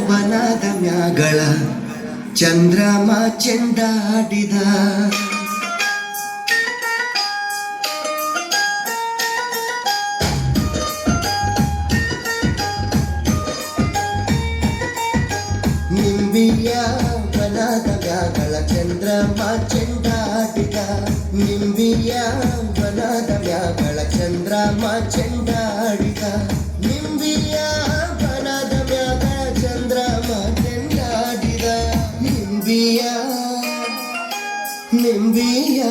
ವನದ ಮ್ಯಾಗಳ ಚಂದ್ರಮ ಚೆಂಡಾಡಿದ ನಿಂಬಿಯ ವನದ ಮ್ಯಾಗಳ ಚಂದ್ರಮ ಚೆಂಡಾಡಿದ ನಿಂಬಿಯ ವನದ ಮ್ಯಾಗಳ ಚಂದ್ರಮ ಚೆಂಡಾಡಿದ ನಿಂಬಿಯ ವನದ ಮ್ಯಾಗಳ ಚಂದ್ರಮ ಚೆಂಡಾಡಿದ ನಿಂಬಿಯ ನಿಂಬಿಯ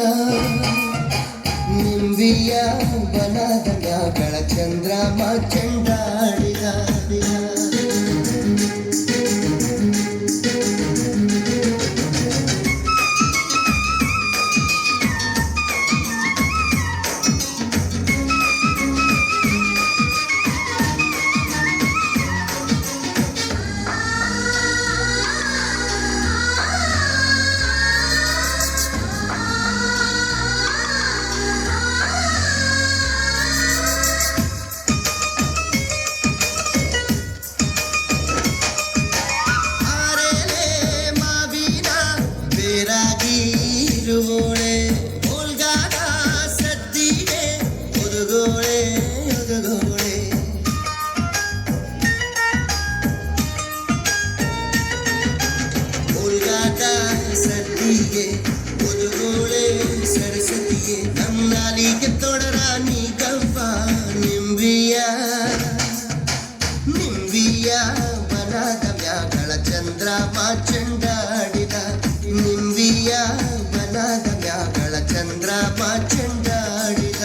ನಿಂಬಿಯ ವನದ ಮ್ಯಾಗಳ ಚಂದ್ರಮ ಚೆಂಡಾಡಿದ ಇರುವೋಳೆ ಉಲ್ಗಾದ ಸದ್ದಿಗೆ ಒದಗೋಳೆ ಒದಗೋಳೆ ಉಲ್ಗಾದ ಸದ್ದಿಗೆ ಒದಗೋಳೆ ಸರಸ್ವತಿಗೆ ನಮ್ಮ ನಾಲಿಗೆ ತೊಡರಾಣಿ ಕಂಪ ನಿಂಬಿಯ ನಿಂಬಿಯ ವನದ ಮ್ಯಾಗಳ ಚಂದ್ರಮ ಚೆಂಡಾಡಿದ ನಿಂಬಿಯ ವನದ ಮ್ಯಾಗಳ ಚಂದ್ರಮ ಚೆಂಡಾಡಿದ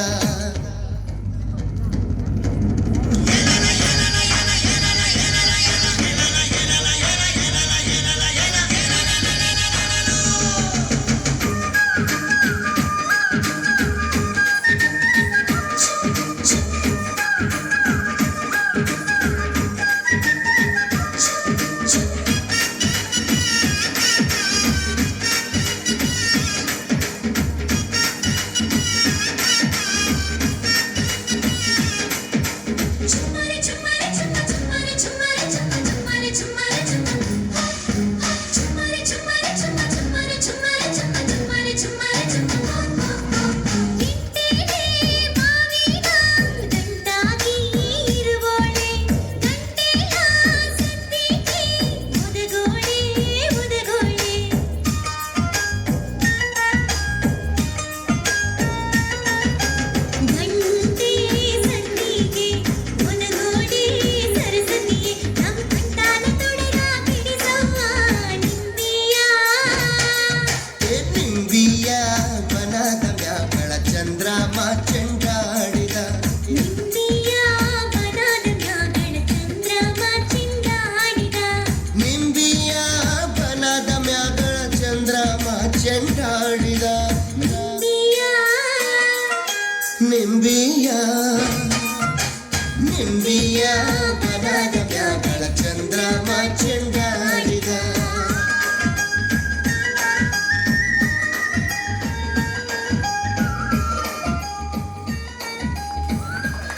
ಚಂದ್ರಮ ಚೆಂಡಾಡಿದ ನಿಂಬಿಯ ವನದ ಮ್ಯಾಗಳ ಚಂದ್ರಮ ಚೆಂಡಾಡಿದ ನಿಂಬಿಯ ವನದ ಮ್ಯಾಗಳ ಚಂದ್ರಮ ಚೆಂಡಾಡಿದ ನಿಂಬಿಯ ನಿಂಬಿಯ ವನದ ಮ್ಯಾಗಳ ಚಂದ್ರಮ ಚೆಂಡಾಡಿದ